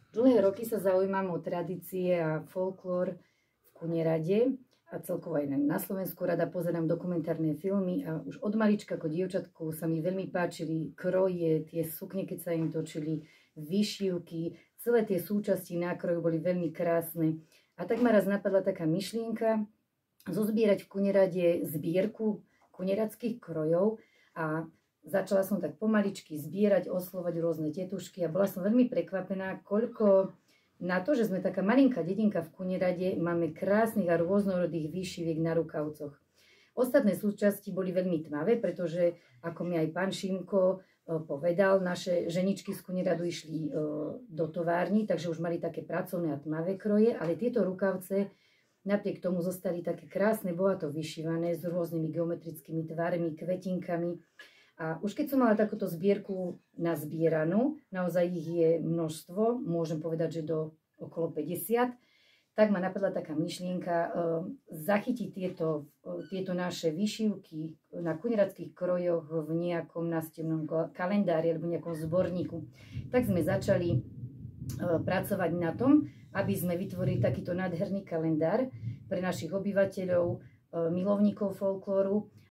Dlhé roky sa zaujímam o tradície a folklór v Kunierade a celkovo aj na Slovensku rada pozerám dokumentárne filmy a už od malička ako dievčatku sa mi veľmi páčili kroje, tie sukne, keď sa im točili, vyšívky, celé tie súčasti nákrojov boli veľmi krásne. A tak ma raz napadla taká myšlienka zozbierať v Kunierade zbierku kunieradských krojov a začala som tak pomaličky zbierať, oslovať rôzne tetušky a bola som veľmi prekvapená, koľko na to, že sme taká malinká dedinka v Kunierade, máme krásnych a rôznorodých výšiviek na rukavcoch. Ostatné súčasti boli veľmi tmavé, pretože, ako mi aj pán Šimko povedal, naše ženičky z Kunieradu išli do továrny, takže už mali také pracovné a tmavé kroje, ale tieto rukavce napriek tomu zostali také krásne, bohato vyšívané s rôznymi geometrickými tvarmi, kvetinkami. A už keď som mala takúto zbierku nazbieranú, naozaj ich je množstvo, môžem povedať, že do okolo 50, tak ma napadla taká myšlienka zachytiť tieto naše vyšívky na kunieradských krojoch v nejakom nástevnom kalendári alebo nejakom zborníku. Tak sme začali pracovať na tom, aby sme vytvorili takýto nádherný kalendár pre našich obyvateľov, milovníkov folklóru.